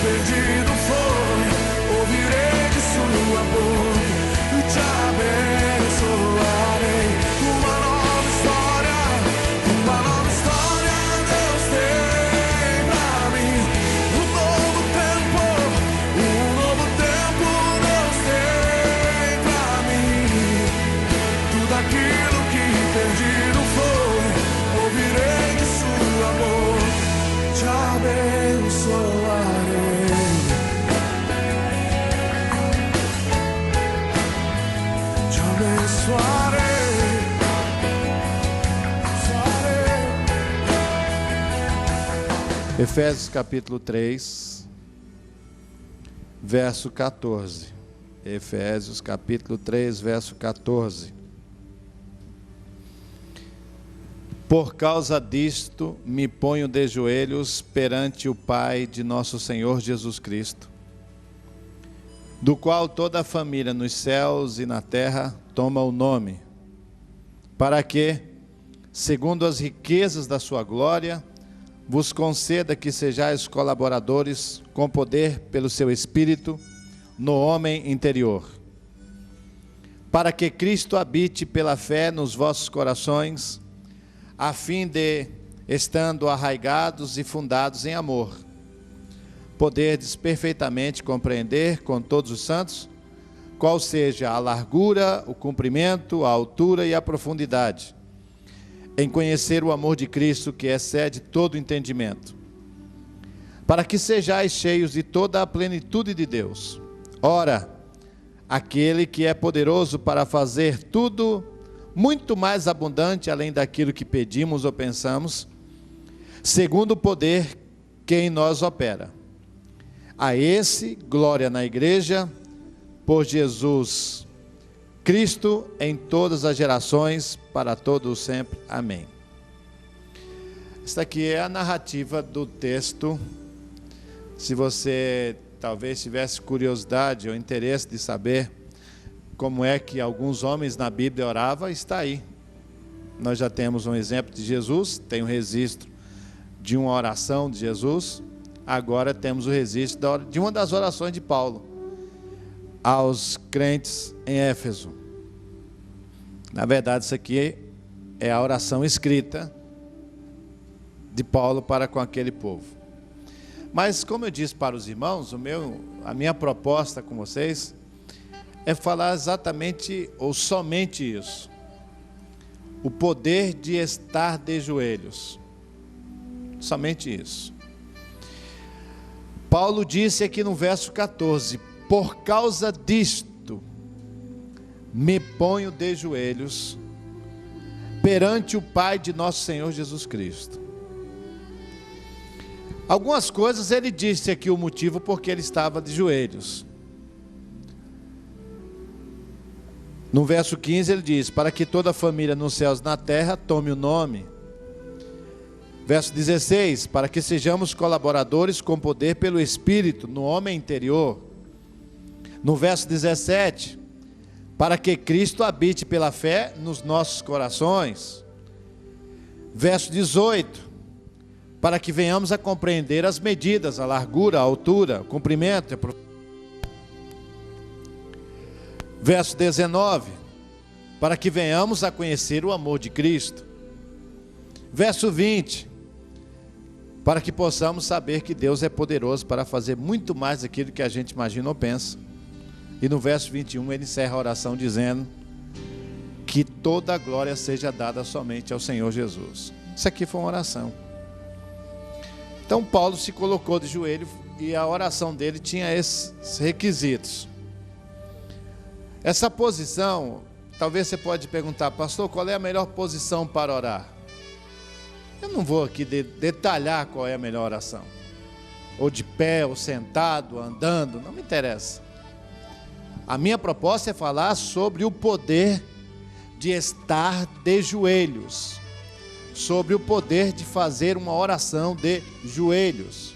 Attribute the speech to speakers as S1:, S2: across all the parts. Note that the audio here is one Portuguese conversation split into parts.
S1: perdido foi, ouvirei de sua boca e te abençoarei. Uma nova história Deus tem pra mim. Um novo tempo Deus tem pra mim. Tudo aquilo que perdido foi, ouvirei de sua boca, te abençoarei. Te abençoarei.
S2: Efésios capítulo 3, verso 14. Efésios capítulo 3, verso 14. Por causa disto, me ponho de joelhos perante o Pai de nosso Senhor Jesus Cristo, do qual toda a família nos céus e na terra toma o nome, para que, segundo as riquezas da sua glória, vos conceda que sejais colaboradores com poder pelo seu Espírito no homem interior, para que Cristo habite pela fé nos vossos corações, a fim de, estando arraigados e fundados em amor, poderdes perfeitamente compreender com todos os santos qual seja a largura, o comprimento, a altura e a profundidade, em conhecer o amor de Cristo que excede todo entendimento, para que sejais cheios de toda a plenitude de Deus. Ora, aquele que é poderoso para fazer tudo muito mais abundante além daquilo que pedimos ou pensamos, segundo o poder que em nós opera. A esse, glória na igreja, por Jesus Cristo, em todas as gerações, para todos sempre. Amém. Esta aqui é a narrativa do texto. Se você talvez tivesse curiosidade ou interesse de saber como é que alguns homens na Bíblia oravam, está aí. Nós já temos um exemplo de Jesus, tem um registro de uma oração de Jesus, agora temos o registro de uma das orações de Paulo aos crentes em Éfeso. Na verdade, isso aqui é a oração escrita de Paulo para com aquele povo. Mas, como eu disse para os irmãos, a minha proposta com vocês é falar exatamente ou somente isso: o poder de estar de joelhos. Somente isso. Paulo disse aqui no verso 14: por causa disto, me ponho de joelhos perante o Pai de nosso Senhor Jesus Cristo. Algumas coisas ele disse aqui o motivo porque ele estava de joelhos. No verso 15 ele diz: para que toda a família nos céus e na terra tome o nome. Verso 16: para que sejamos colaboradores com poder pelo Espírito no homem interior. No verso 17: para que Cristo habite pela fé nos nossos corações. Verso 18: para que venhamos a compreender as medidas, a largura, a altura, o comprimento e a profundidade. Verso 19: para que venhamos a conhecer o amor de Cristo. Verso 20: para que possamos saber que Deus é poderoso para fazer muito mais daquilo que a gente imagina ou pensa. E no verso 21 ele encerra a oração dizendo que toda a glória seja dada somente ao Senhor Jesus. Isso aqui foi uma oração. Então Paulo se colocou de joelho e a oração dele tinha esses requisitos. Essa posição, talvez você pode perguntar: pastor, qual é a melhor posição para orar? Eu não vou aqui detalhar qual é a melhor oração. Ou de pé, ou sentado, andando, não me interessa. A minha proposta é falar sobre o poder de estar de joelhos, sobre o poder de fazer uma oração de joelhos.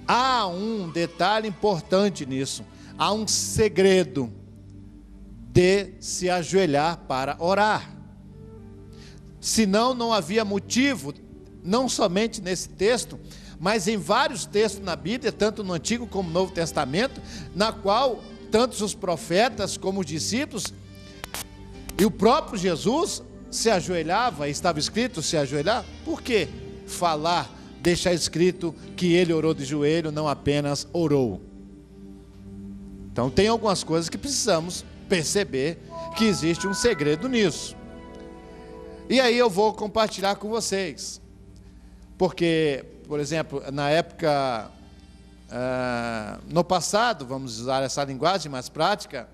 S2: Há um detalhe importante nisso, há um segredo de se ajoelhar para orar. Senão não havia motivo, não somente nesse texto, mas em vários textos na Bíblia, tanto no Antigo como no Novo Testamento, na qual tanto os profetas como os discípulos e o próprio Jesus se ajoelhava, estava escrito se ajoelhar. Por quê? Falar, deixar escrito que ele orou de joelho, não apenas orou. Então tem algumas coisas que precisamos perceber que existe um segredo nisso. E aí eu vou compartilhar com vocês. Porque, por exemplo, na época, no passado, vamos usar essa linguagem mais prática,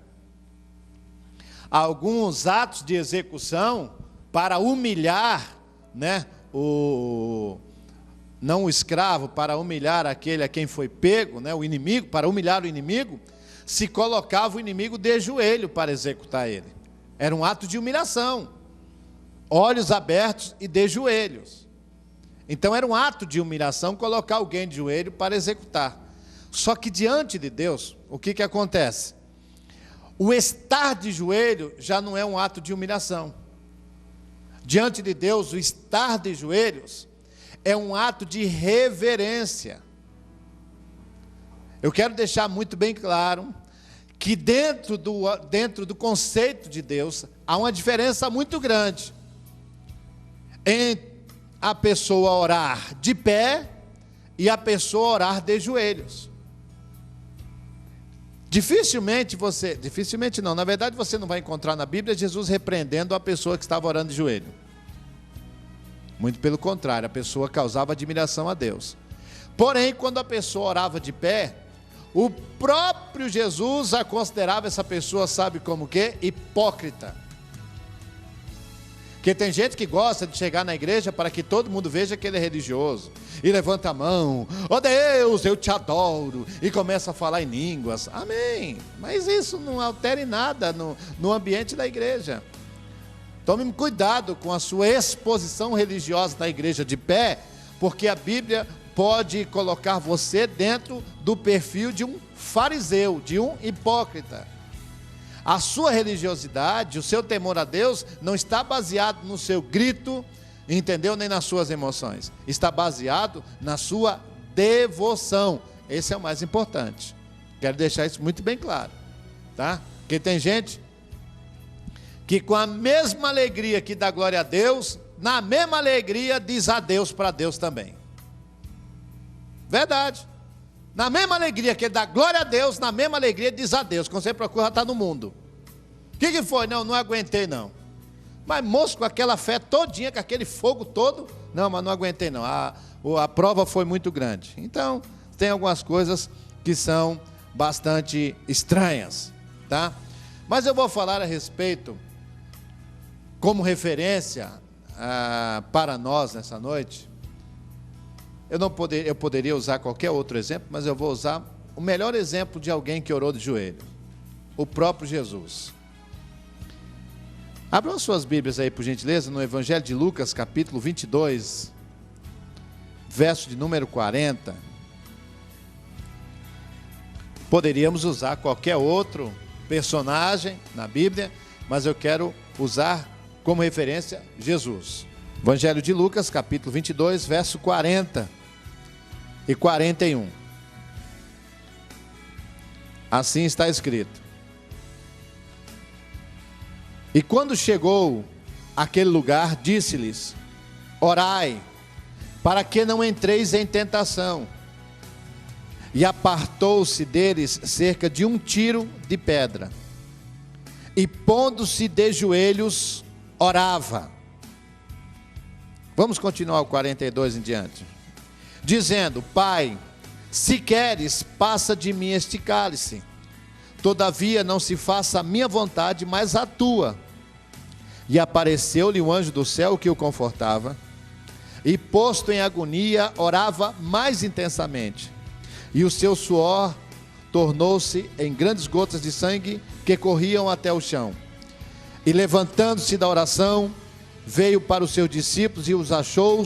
S2: alguns atos de execução para humilhar, né, não o escravo, para humilhar aquele a quem foi pego, né, o inimigo, para humilhar o inimigo, se colocava o inimigo de joelho para executar ele. Era um ato de humilhação, olhos abertos e de joelhos. Então era um ato de humilhação colocar alguém de joelho para executar. Só que diante de Deus, o que acontece? O estar de joelho já não é um ato de humilhação. Diante de Deus, o estar de joelhos é um ato de reverência. Eu quero deixar muito bem claro que dentro do conceito de Deus há uma diferença muito grande entre a pessoa orar de pé e a pessoa orar de joelhos. Dificilmente não, na verdade você não vai encontrar na Bíblia Jesus repreendendo a pessoa que estava orando de joelho. Muito pelo contrário, a pessoa causava admiração a Deus. Porém, quando a pessoa orava de pé, o próprio Jesus a considerava essa pessoa, sabe como que? Hipócrita. Porque tem gente que gosta de chegar na igreja para que todo mundo veja que ele é religioso, e levanta a mão, ó Deus, eu te adoro, e começa a falar em línguas, amém, mas isso não altera em nada no ambiente da igreja. Tome cuidado com a sua exposição religiosa na igreja de pé, porque a Bíblia pode colocar você dentro do perfil de um fariseu, de um hipócrita. A sua religiosidade, o seu temor a Deus, não está baseado no seu grito, entendeu? Nem nas suas emoções. Está baseado na sua devoção. Esse é o mais importante. Quero deixar isso muito bem claro, tá? Porque tem gente que com a mesma alegria que dá glória a Deus, na mesma alegria diz adeus para Deus também. Verdade. Na mesma alegria que ele dá glória a Deus, na mesma alegria diz adeus. Quando você procura, está no mundo. O que foi? Não aguentei não. Mas moço, com aquela fé todinha, com aquele fogo todo, não, mas não aguentei não. A prova foi muito grande. Então, tem algumas coisas que são bastante estranhas, tá? Mas eu vou falar a respeito, como referência para nós nessa noite. Eu poderia usar qualquer outro exemplo, mas eu vou usar o melhor exemplo de alguém que orou de joelho, o próprio Jesus. Abram suas Bíblias aí, por gentileza, no Evangelho de Lucas, capítulo 22, verso de número 40. Poderíamos usar qualquer outro personagem na Bíblia, mas eu quero usar como referência Jesus. Evangelho de Lucas, capítulo 22, verso 40 e 41. Assim está escrito: e quando chegou àquele lugar, disse-lhes: orai, para que não entreis em tentação. E apartou-se deles cerca de 1 tiro de pedra, e pondo-se de joelhos, orava. Vamos continuar o 42 em diante. Dizendo: Pai, se queres, passa de mim este cálice. Todavia não se faça a minha vontade, mas a tua. E apareceu-lhe um anjo do céu que o confortava, e posto em agonia, orava mais intensamente. E o seu suor tornou-se em grandes gotas de sangue que corriam até o chão. E levantando-se da oração, veio para os seus discípulos e os achou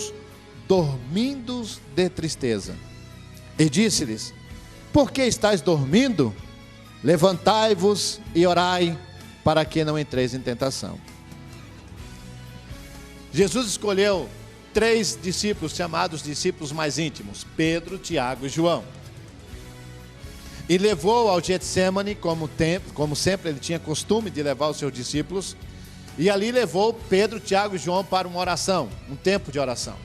S2: dormindo de tristeza. E disse-lhes: por que estáis dormindo? Levantai-vos e orai, para que não entreis em tentação. Jesus escolheu 3 discípulos, chamados discípulos mais íntimos: Pedro, Tiago e João. E levou ao Getsemane, como sempre ele tinha costume de levar os seus discípulos, e ali levou Pedro, Tiago e João para uma oração, um tempo de oração.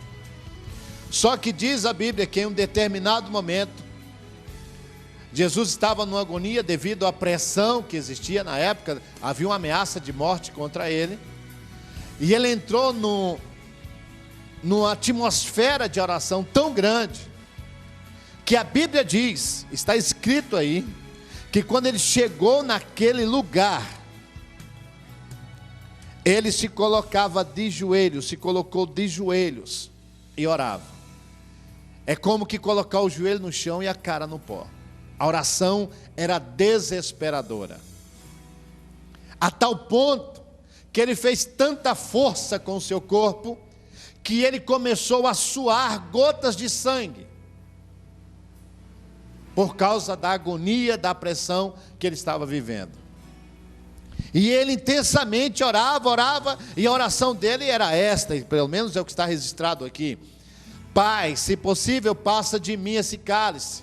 S2: Só que diz a Bíblia que em um determinado momento, Jesus estava numa agonia devido à pressão que existia na época, havia uma ameaça de morte contra ele, e ele entrou numa atmosfera de oração tão grande, que a Bíblia diz, está escrito aí, que quando ele chegou naquele lugar, ele se colocava de joelhos, se colocou de joelhos e orava. É como que colocar o joelho no chão e a cara no pó. A oração era desesperadora, a tal ponto que ele fez tanta força com o seu corpo, que ele começou a suar gotas de sangue, por causa da agonia, da pressão que ele estava vivendo. E ele intensamente orava, e a oração dele era esta, e pelo menos é o que está registrado aqui: Pai, se possível, passa de mim esse cálice.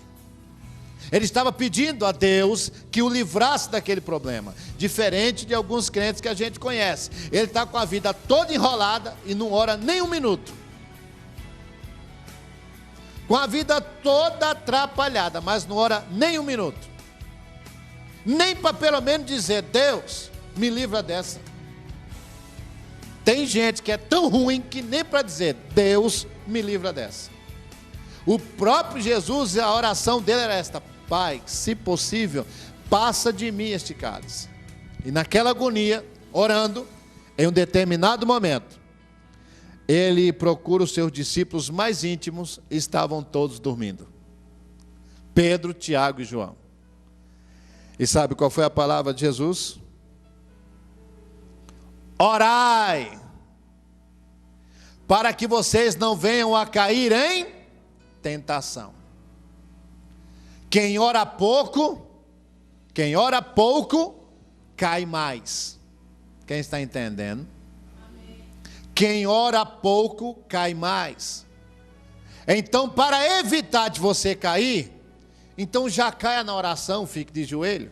S2: Ele estava pedindo a Deus que o livrasse daquele problema, diferente de alguns crentes que a gente conhece. Ele está com a vida toda enrolada e não ora nem um minuto, com a vida toda atrapalhada, mas não ora nem um minuto, nem para pelo menos dizer: Deus, me livra dessa. Tem gente que é tão ruim que nem para dizer: Deus, me livra dessa. O próprio Jesus, a oração dele era esta: Pai, se possível, passa de mim este cálice. E naquela agonia, orando, em um determinado momento, ele procura os seus discípulos mais íntimos, estavam todos dormindo: Pedro, Tiago e João. E sabe qual foi a palavra de Jesus? Orai, para que vocês não venham a cair em tentação. Quem ora pouco, cai mais. Quem está entendendo? Quem ora pouco, cai mais. Então, para evitar de você cair, então já caia na oração, fique de joelho.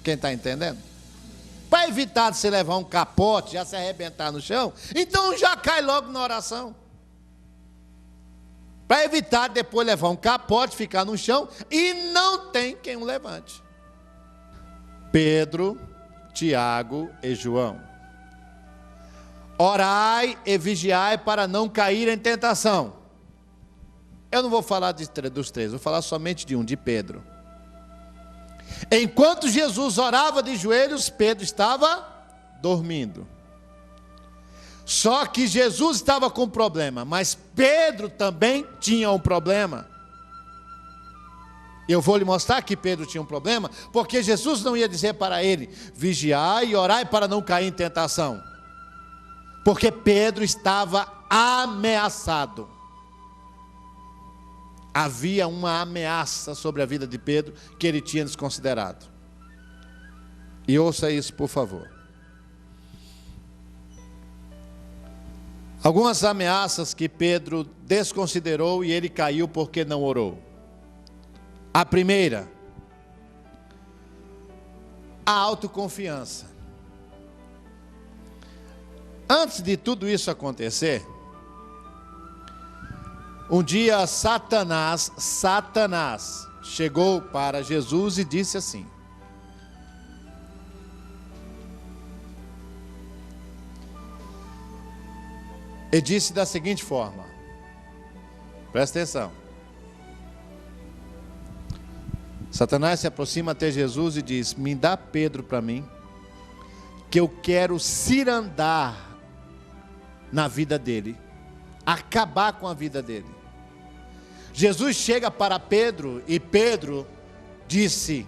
S2: Quem está entendendo? Para evitar de você levar um capote, já se arrebentar no chão, então já cai logo na oração. Para evitar depois levar um capote, ficar no chão, e não tem quem o levante. Pedro, Tiago e João. Orai e vigiai para não cair em tentação. Eu não vou falar dos 3, vou falar somente de um, de Pedro. Enquanto Jesus orava de joelhos, Pedro estava dormindo. Só que Jesus estava com um problema, mas Pedro também tinha um problema. Eu vou lhe mostrar que Pedro tinha um problema, porque Jesus não ia dizer para ele: vigiai e orai para não cair em tentação. Porque Pedro estava ameaçado. Havia uma ameaça sobre a vida de Pedro que ele tinha desconsiderado. E ouça isso, por favor. Algumas ameaças que Pedro desconsiderou e ele caiu porque não orou. A primeira, a autoconfiança. Antes de tudo isso acontecer, um dia Satanás chegou para Jesus e disse assim: ele disse da seguinte forma, presta atenção. Satanás se aproxima até Jesus e diz: me dá Pedro para mim, que eu quero cirandar na vida dele, acabar com a vida dele. Jesus chega para Pedro e Pedro disse,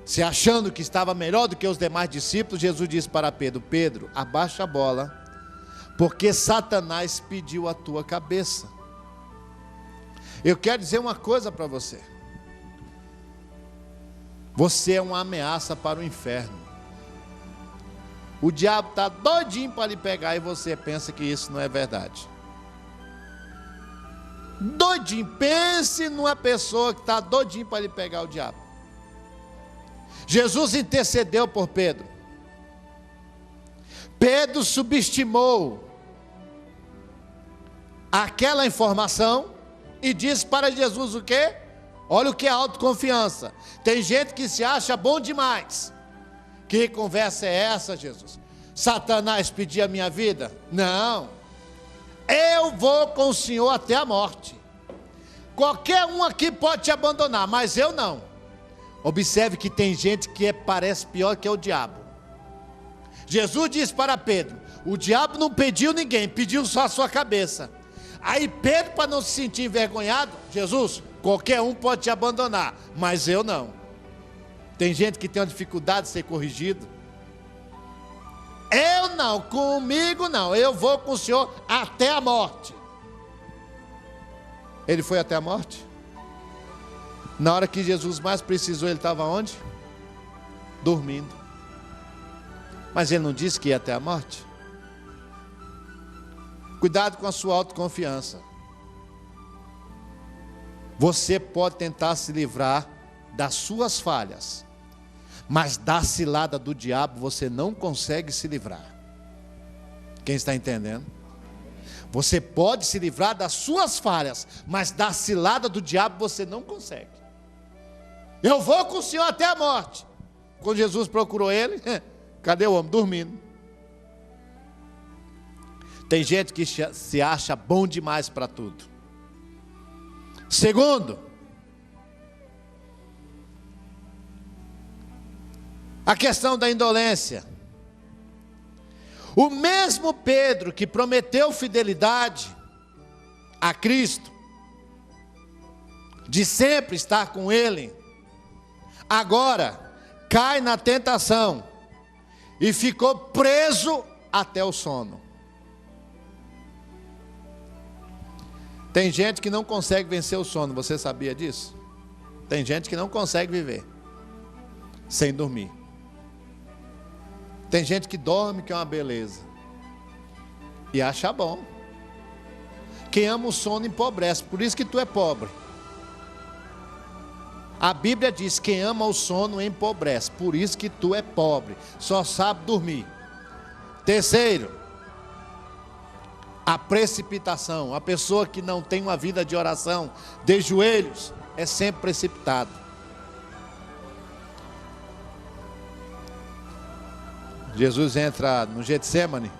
S2: se achando que estava melhor do que os demais discípulos, Jesus disse para Pedro: Pedro, abaixa a bola, porque Satanás pediu a tua cabeça. Eu quero dizer uma coisa para você: você é uma ameaça para o inferno. O diabo está doidinho para lhe pegar e você pensa que isso não é verdade. Doidinho. Pense numa pessoa que está doidinho para lhe pegar o diabo. Jesus intercedeu por Pedro. Pedro subestimou aquela informação e disse para Jesus o quê? Olha o que é autoconfiança. Tem gente que se acha bom demais. Que conversa é essa, Jesus? Satanás pedir a minha vida? Não. Eu vou com o Senhor até a morte. Qualquer um aqui pode te abandonar, mas eu não. Observe que tem gente que parece pior que o diabo. Jesus disse para Pedro: o diabo não pediu ninguém, pediu só a sua cabeça. Aí Pedro, para não se sentir envergonhado: Jesus, qualquer um pode te abandonar, mas eu não. Tem gente que tem uma dificuldade de ser corrigido. Eu não, comigo não, eu vou com o Senhor até a morte. Ele foi até a morte? Na hora que Jesus mais precisou, ele estava onde? Dormindo. Mas ele não disse que ia até a morte? Cuidado com a sua autoconfiança. Você pode tentar se livrar das suas falhas, mas da cilada do diabo você não consegue se livrar. Quem está entendendo? Você pode se livrar das suas falhas, mas da cilada do diabo você não consegue. Eu vou com o Senhor até a morte. Quando Jesus procurou ele, cadê o homem? Dormindo. Tem gente que se acha bom demais para tudo. Segundo, a questão da indolência. O mesmo Pedro que prometeu fidelidade a Cristo, de sempre estar com Ele, agora cai na tentação e ficou preso até o sono. Tem gente que não consegue vencer o sono, você sabia disso? Tem gente que não consegue viver sem dormir. Tem gente que dorme, que é uma beleza, e acha bom. Quem ama o sono empobrece, por isso que tu é pobre. A Bíblia diz: quem ama o sono empobrece, por isso que tu é pobre, só sabe dormir. Terceiro, a precipitação. A pessoa que não tem uma vida de oração, de joelhos, é sempre precipitado. Jesus entra no Getsemane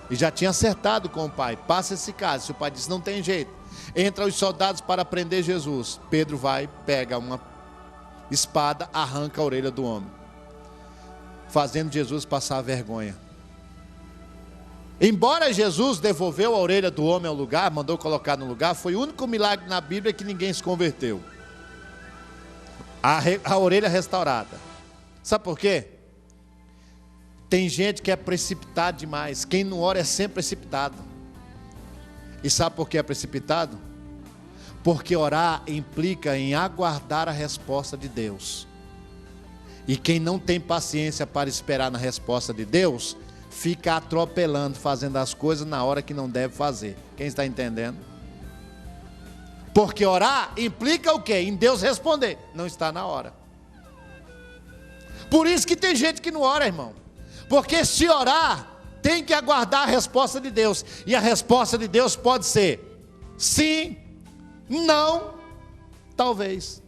S2: e já tinha acertado com o pai: passa esse caso. Se o pai disse: não tem jeito. Entra os soldados para prender Jesus. Pedro vai, pega uma espada, arranca a orelha do homem, fazendo Jesus passar vergonha. Embora Jesus devolveu a orelha do homem ao lugar, mandou colocar no lugar, foi o único milagre na Bíblia que ninguém se converteu. A orelha restaurada. Sabe por quê? Tem gente que é precipitado demais. Quem não ora é sempre precipitado. E sabe por que é precipitado? Porque orar implica em aguardar a resposta de Deus. E quem não tem paciência para esperar na resposta de Deus, fica atropelando, fazendo as coisas na hora que não deve fazer. Quem está entendendo? Porque orar implica o quê? Em Deus responder. Não está na hora. Por isso que tem gente que não ora, irmão. Porque se orar, tem que aguardar a resposta de Deus. E a resposta de Deus pode ser sim, não, talvez.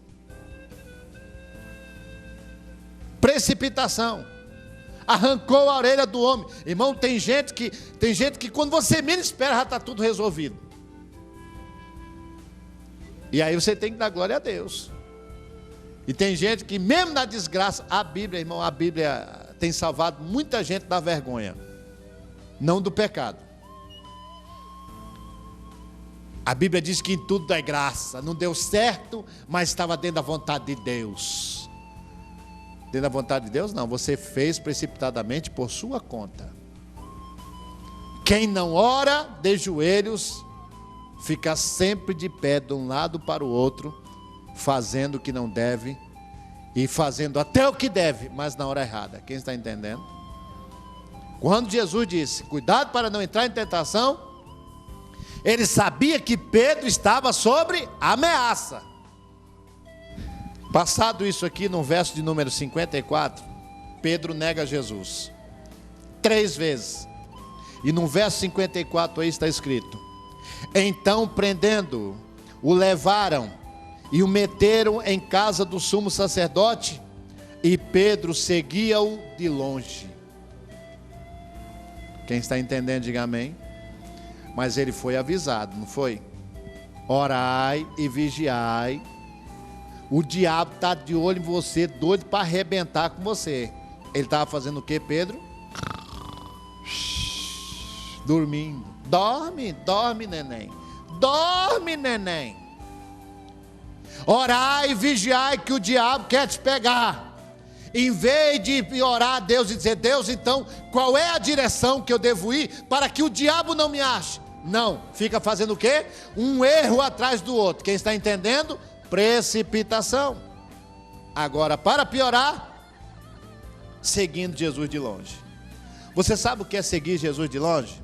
S2: Precipitação. Arrancou a orelha do homem. Irmão, tem gente que quando você menos espera, já está tudo resolvido. E aí você tem que dar glória a Deus. E tem gente que mesmo na desgraça, a Bíblia, irmão, a Bíblia tem salvado muita gente da vergonha, não do pecado. A Bíblia diz que em tudo dá graça. Não deu certo, mas estava dentro da vontade de Deus. Dentro da vontade de Deus não, você fez precipitadamente por sua conta. Quem não ora de joelhos, fica sempre de pé de um lado para o outro, fazendo o que não deve, e fazendo até o que deve, mas na hora errada. Quem está entendendo? Quando Jesus disse: cuidado para não entrar em tentação, Ele sabia que Pedro estava sobre ameaça. Passado isso aqui, no verso de número 54, Pedro nega Jesus 3 vezes. E no verso 54 aí está escrito: então, prendendo-o, o levaram e o meteram em casa do sumo sacerdote, e Pedro seguia-o de longe. Quem está entendendo, diga amém. Mas ele foi avisado, não foi? Orai e vigiai. O diabo está de olho em você, doido para arrebentar com você. Ele estava fazendo o que, Pedro? Dormindo. Dorme, dorme, neném. Dorme, neném. Orai e vigiai, que o diabo quer te pegar. Em vez de orar a Deus e dizer: Deus, então, qual é a direção que eu devo ir para que o diabo não me ache? Não, fica fazendo o quê? Um erro atrás do outro. Quem está entendendo? Precipitação. Agora, para piorar, seguindo Jesus de longe. Você sabe o que é seguir Jesus de longe?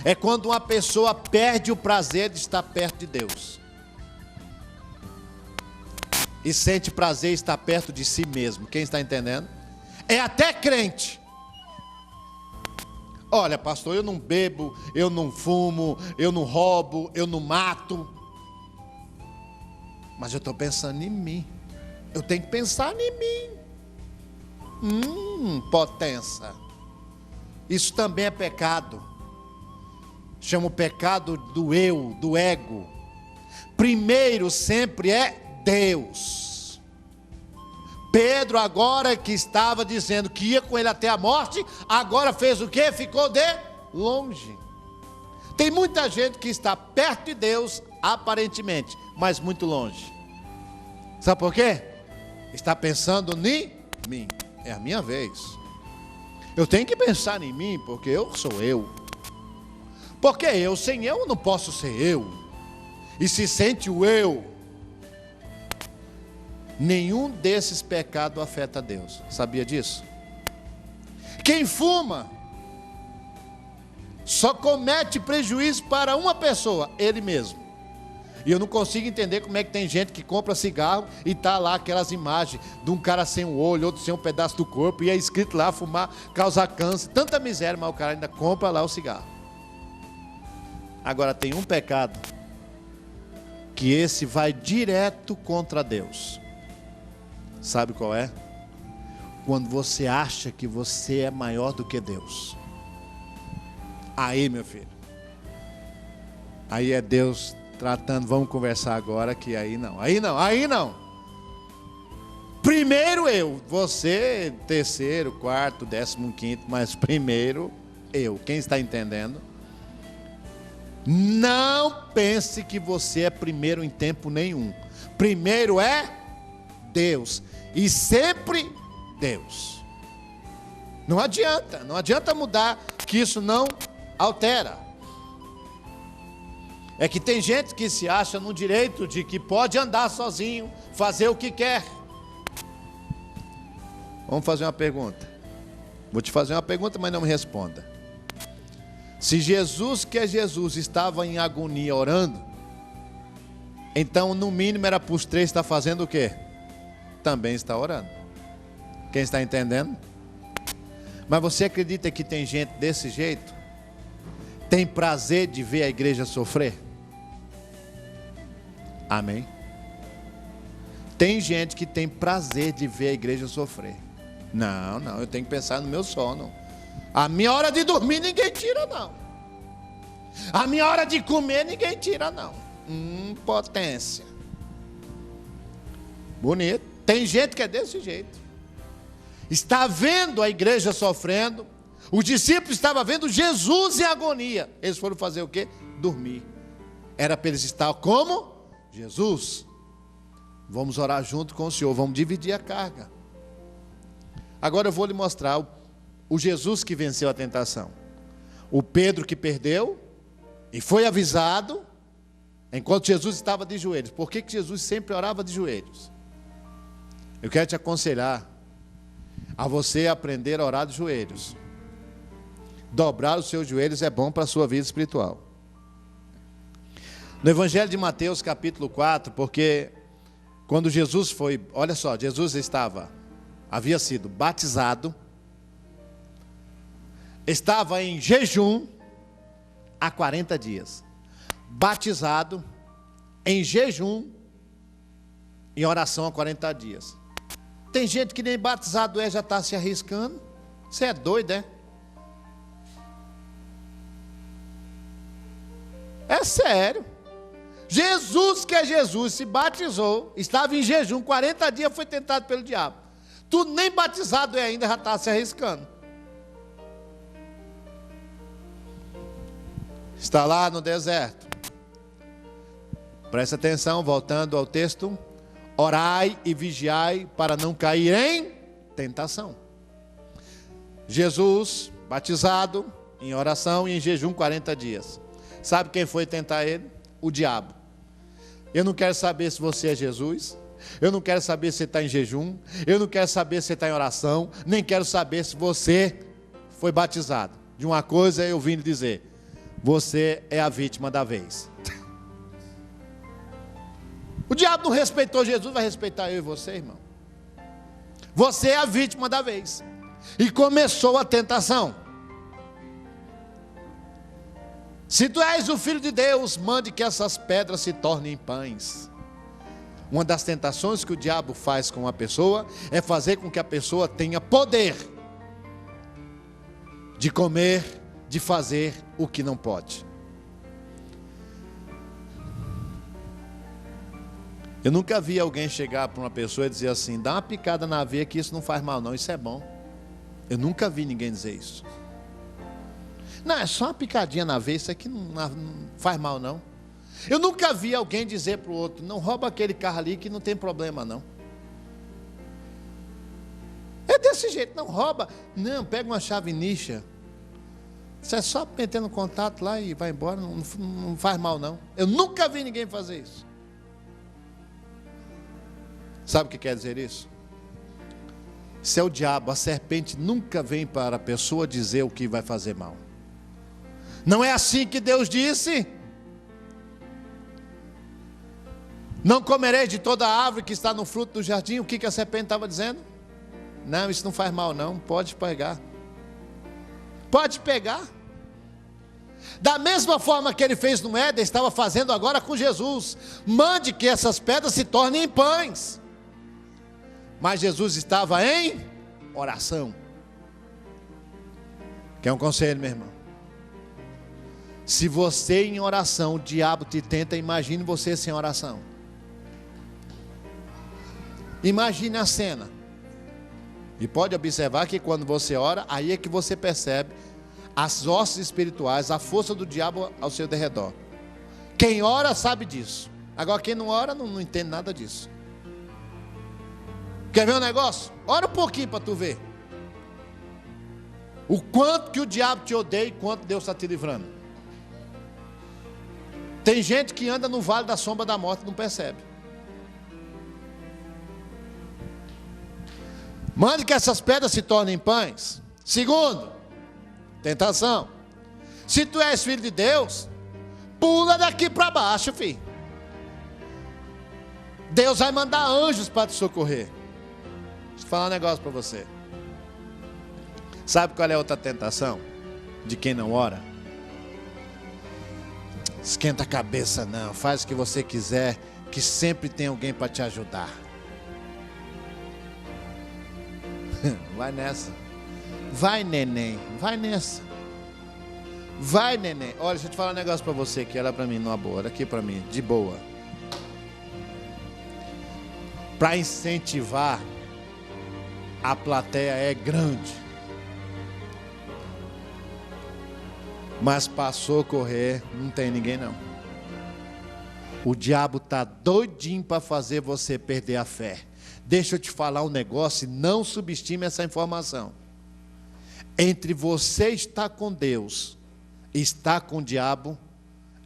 S2: É quando uma pessoa perde o prazer de estar perto de Deus e sente prazer em estar perto de si mesmo. Quem está entendendo? É até crente. Olha, pastor, eu não bebo, eu não fumo, eu não roubo, eu não mato, mas eu estou pensando em mim. Eu tenho que pensar em mim. Potência. Isso também é pecado. Chama o pecado do eu, do ego. Primeiro sempre é Deus. Pedro, agora que estava dizendo que ia com ele até a morte, agora fez o quê? Ficou de longe. Tem muita gente que está perto de Deus, aparentemente, mas muito longe. Sabe por quê? Está pensando em mim. É a minha vez. Eu tenho que pensar em mim, porque eu sou eu. Porque eu, sem eu não posso ser eu. E se sente o eu. Nenhum desses pecados afeta Deus. Sabia disso? Quem fuma só comete prejuízo para uma pessoa, ele mesmo. E eu não consigo entender como é que tem gente que compra cigarro e está lá aquelas imagens de um cara sem um olho, outro sem um pedaço do corpo, e é escrito lá: fumar causa câncer, tanta miséria, mas o cara ainda compra lá o cigarro. Agora tem um pecado que esse vai direto contra Deus. Sabe qual é? Quando você acha que você é maior do que Deus. Aí, meu filho, aí é Deus tratando. Vamos conversar agora, que aí não. Primeiro eu, você terceiro, quarto, 15º, mas primeiro eu. Quem está entendendo? Não pense que você é primeiro em tempo nenhum. Primeiro é Deus, e sempre Deus. Não adianta mudar, que isso não altera. É que tem gente que se acha no direito de que pode andar sozinho, fazer o que quer. Vamos fazer uma pergunta. Vou te fazer uma pergunta, mas não me responda. Se Jesus, que é Jesus, estava em agonia orando, então no mínimo era para os 3 estar fazendo o quê? Também está orando. Quem está entendendo? Mas você acredita que tem gente desse jeito? Tem prazer de ver a igreja sofrer? Amém? Tem gente que tem prazer de ver a igreja sofrer. Não, eu tenho que pensar no meu sono. A minha hora de dormir ninguém tira, não. A minha hora de comer ninguém tira, não. Potência. Bonito. Tem gente que é desse jeito. Está vendo a igreja sofrendo. Os discípulos estavam vendo Jesus em agonia. Eles foram fazer o quê? Dormir. Era para eles estar como? Jesus, vamos orar junto com o Senhor. Vamos dividir a carga. Agora eu vou lhe mostrar o Jesus que venceu a tentação. O Pedro que perdeu e foi avisado enquanto Jesus estava de joelhos. Por que Jesus sempre orava de joelhos? Eu quero te aconselhar a você aprender a orar de joelhos. Dobrar os seus joelhos é bom para a sua vida espiritual. No Evangelho de Mateus, capítulo 4, porque quando Jesus foi, olha só, Jesus havia sido batizado, estava em jejum há 40 dias, batizado em jejum, em oração há 40 dias. Tem gente que nem batizado já está se arriscando. Você é doido, é? É sério. Jesus, que é Jesus, se batizou, estava em jejum, 40 dias foi tentado pelo diabo. Tu nem batizado ainda, já está se arriscando. Está lá no deserto. Presta atenção, voltando ao texto. Orai e vigiai para não cair em tentação. Jesus, batizado, em oração e em jejum 40 dias. Sabe quem foi tentar ele? O diabo. Eu não quero saber se você é Jesus. Eu não quero saber se você está em jejum. Eu não quero saber se você está em oração. Nem quero saber se você foi batizado. De uma coisa eu vim lhe dizer: você é a vítima da vez. O diabo não respeitou Jesus, vai respeitar eu e você, irmão. Você é a vítima da vez. E começou a tentação. Se tu és o Filho de Deus, mande que essas pedras se tornem pães. Uma das tentações que o diabo faz com a pessoa é fazer com que a pessoa tenha poder de comer, de fazer o que não pode. Eu nunca vi alguém chegar para uma pessoa e dizer assim: dá uma picada na veia que isso não faz mal não, isso é bom. Eu nunca vi ninguém dizer isso. Não, é só uma picadinha na veia, isso aqui não faz mal não. Eu nunca vi alguém dizer para o outro: não rouba aquele carro ali que não tem problema não. É desse jeito, não rouba. Não, pega uma chave nicha. Você é só meter no contato lá e vai embora, não faz mal não. Eu nunca vi ninguém fazer isso. Sabe o que quer dizer isso? Se é o diabo, a serpente nunca vem para a pessoa dizer o que vai fazer mal. Não é assim que Deus disse? Não comereis de toda a árvore que está no fruto do jardim. O que a serpente estava dizendo? Não, isso não faz mal não, pode pegar. Pode pegar. Da mesma forma que ele fez no Éden, estava fazendo agora com Jesus. Mande que essas pedras se tornem pães. Mas Jesus estava em oração. Quer um conselho, meu irmão? Se você em oração, o diabo te tenta, imagine você sem oração. Imagine a cena. E pode observar que quando você ora, aí é que você percebe as hostes espirituais, a força do diabo ao seu derredor. Quem ora sabe disso. Agora quem não ora não entende nada disso. Quer ver um negócio? Ora um pouquinho para tu ver o quanto que o diabo te odeia e quanto Deus está te livrando. Tem gente que anda no vale da sombra da morte e não percebe. Mande que essas pedras se tornem pães. Segundo, tentação. Se tu és filho de Deus, pula daqui para baixo, filho. Deus vai mandar anjos para te socorrer. Deixa eu falar um negócio para você. Sabe qual é a outra tentação de quem não ora? Esquenta a cabeça não, faz o que você quiser, que sempre tem alguém para te ajudar. Vai nessa. Vai, neném, vai nessa. Vai, neném. Olha, deixa eu te falar um negócio para você aqui, olha para mim numa boa, olha aqui para mim, de boa. Para incentivar, a plateia é grande. Mas passou a correr, não tem ninguém não. O diabo está doidinho para fazer você perder a fé. Deixa eu te falar um negócio e não subestime essa informação. Entre você estar com Deus e estar com o diabo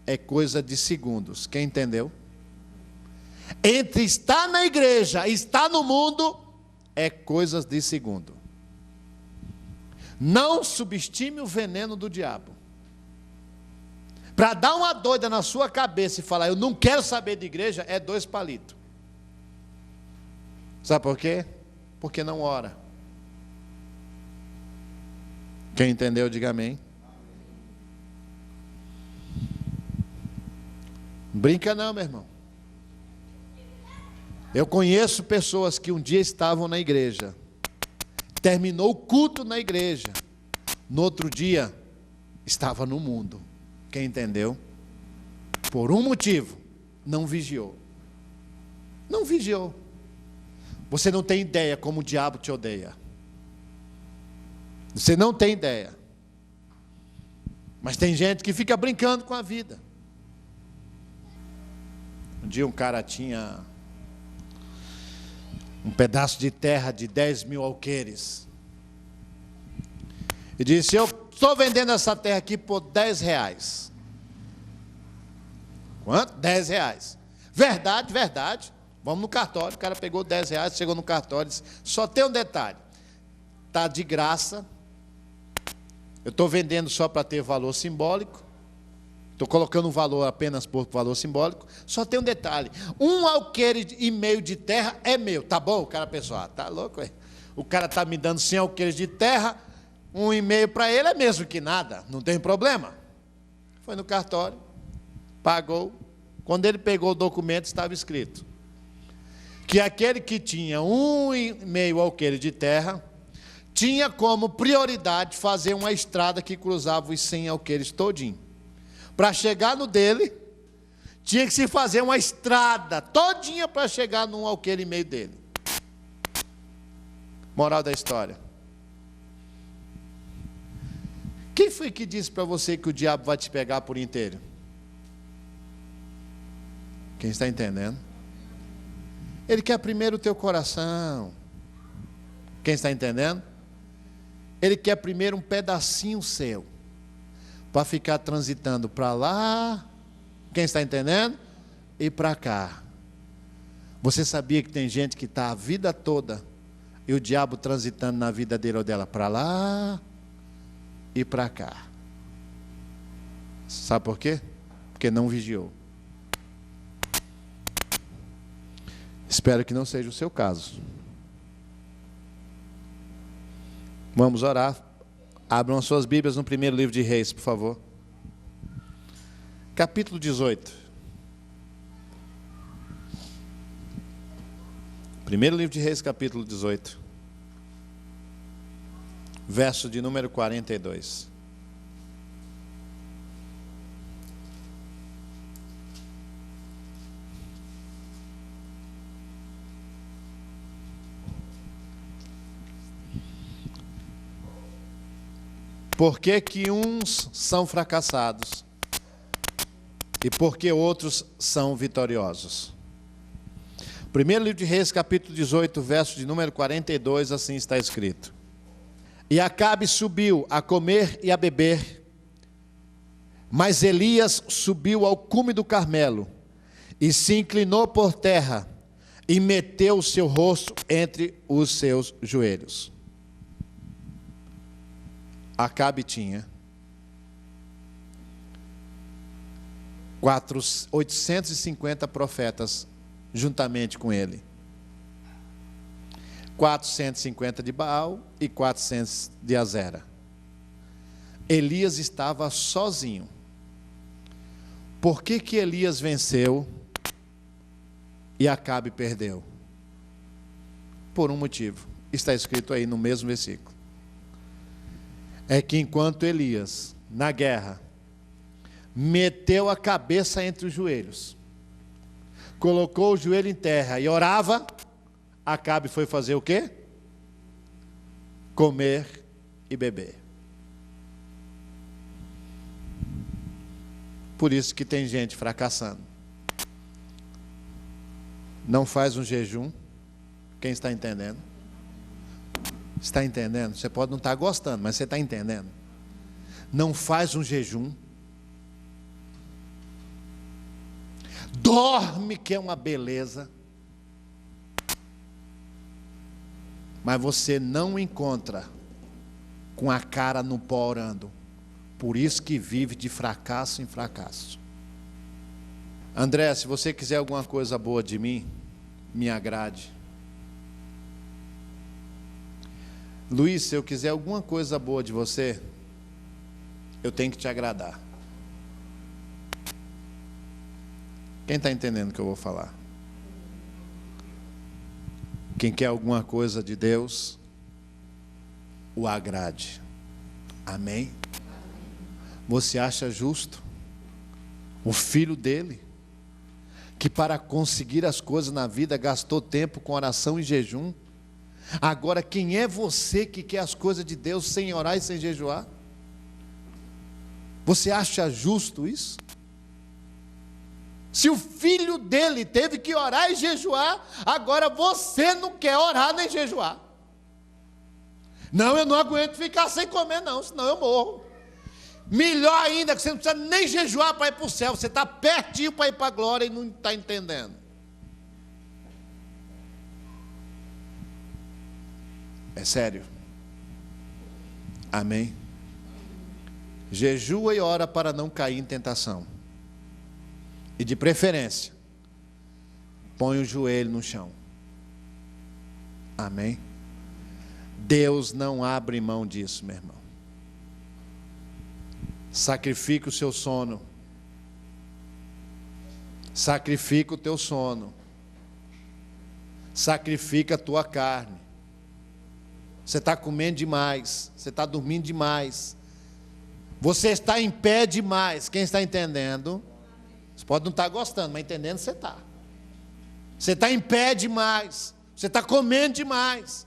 S2: é coisa de segundos. Quem entendeu? Entre estar na igreja e estar no mundo é coisas de segundo. Não subestime o veneno do diabo. Para dar uma doida na sua cabeça e falar, eu não quero saber de igreja, é 2 palitos. Sabe por quê? Porque não ora. Quem entendeu, diga amém. Brinca não, meu irmão. Eu conheço pessoas que um dia estavam na igreja, terminou o culto na igreja, no outro dia estava no mundo. Quem entendeu? Por um motivo, não vigiou. Não vigiou. Você não tem ideia como o diabo te odeia. Você não tem ideia. Mas tem gente que fica brincando com a vida. Um dia um cara tinha um pedaço de terra de 10 mil alqueires. E disse, eu estou vendendo essa terra aqui por 10 reais. Quanto? 10 reais. Verdade, verdade. Vamos no cartório. O cara pegou 10 reais, chegou no cartório e disse, só tem um detalhe. Está de graça. Eu estou vendendo só para ter valor simbólico. Estou colocando um valor apenas por valor simbólico. Só tem um detalhe. 1 alqueire e meio de terra é meu. Tá bom? O cara pensou, tá louco, é? O cara está me dando 100 alqueires de terra, 1,5 para ele é mesmo que nada. Não tem problema. Foi no cartório, pagou. Quando ele pegou o documento, estava escrito que aquele que tinha 1,5 alqueire de terra tinha como prioridade fazer uma estrada que cruzava os 100 alqueires todinho. Para chegar no dele, tinha que se fazer uma estrada todinha para chegar num alqueire e meio dele. Moral da história. Quem foi que disse para você que o diabo vai te pegar por inteiro? Quem está entendendo? Ele quer primeiro o teu coração. Quem está entendendo? Ele quer primeiro um pedacinho seu, para ficar transitando para lá, quem está entendendo? E para cá. Você sabia que tem gente que está a vida toda, e o diabo transitando na vida dele ou dela para lá e para cá. Sabe por quê? Porque não vigiou. Espero que não seja o seu caso. Vamos orar. Abram as suas Bíblias no primeiro livro de Reis, por favor. Capítulo 18. Primeiro livro de Reis, capítulo 18. Verso de número 42. Por que que uns são fracassados e por que outros são vitoriosos? Primeiro livro de Reis, capítulo 18, verso de número 42, assim está escrito. E Acabe subiu a comer e a beber, mas Elias subiu ao cume do Carmelo e se inclinou por terra e meteu o seu rosto entre os seus joelhos. Acabe tinha 850 profetas juntamente com ele. 450 de Baal e 400 de Azera. Elias estava sozinho. Por que que Elias venceu e Acabe perdeu? Por um motivo. Está escrito aí no mesmo versículo. É que enquanto Elias, na guerra, meteu a cabeça entre os joelhos, colocou o joelho em terra e orava, Acabe foi fazer o quê? Comer e beber. Por isso que tem gente fracassando. Não faz um jejum. Quem está entendendo? Está entendendo? Você pode não estar gostando, mas você está entendendo. Não faz um jejum. Dorme, que é uma beleza. Mas você não encontra com a cara no pó orando. por isso que vive de fracasso em fracasso. André, se você quiser alguma coisa boa de mim, me agrade. Luiz, se eu quiser alguma coisa boa de você, eu tenho que te agradar. Quem está entendendo o que eu vou falar? Quem quer alguma coisa de Deus, o agrade. Amém? Você acha justo o filho dele, que para conseguir as coisas na vida gastou tempo com oração e jejum? Agora, quem é você que quer as coisas de Deus sem orar e sem jejuar? Você acha justo isso? Se o filho dele teve que orar e jejuar, agora você não quer orar nem jejuar. Não, eu não aguento ficar sem comer não, senão eu morro. Melhor ainda, que você não precisa nem jejuar para ir para o céu, você está pertinho para ir para a glória e não está entendendo. É sério. Amém? Jejua e ora para não cair em tentação. E de preferência, põe o joelho no chão. Amém? Deus não abre mão disso, meu irmão. Sacrifica o seu sono. Sacrifica o teu sono. Sacrifica a tua carne. Você está comendo demais. Você está dormindo demais. Você está em pé demais. Quem está entendendo? Você pode não estar gostando, mas entendendo você está. Você está em pé demais. Você está comendo demais.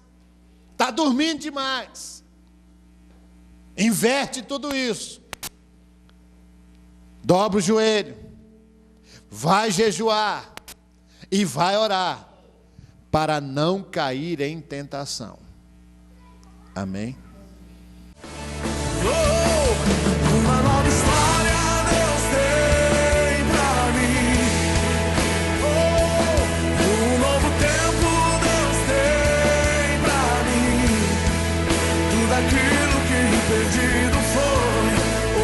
S2: Está dormindo demais. Inverte tudo isso. Dobra o joelho. Vai jejuar. E vai orar. Para não cair em tentação. Amém?
S1: Uma nova história Deus tem pra mim. Um novo tempo Deus tem pra mim. Tudo aquilo que perdido foi,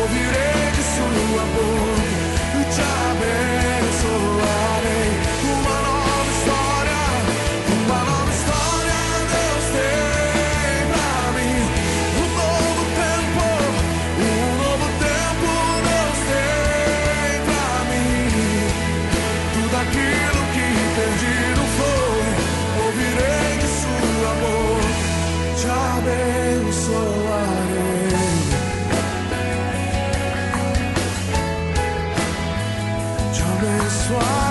S1: ouvirei de sua boca e te abençoarei. Uma nova história Deus tem pra mim. Um novo tempo Deus tem pra mim. Tudo aquilo que perdido foi, ouvirei de sua boca, te abençoarei. Te abençoarei.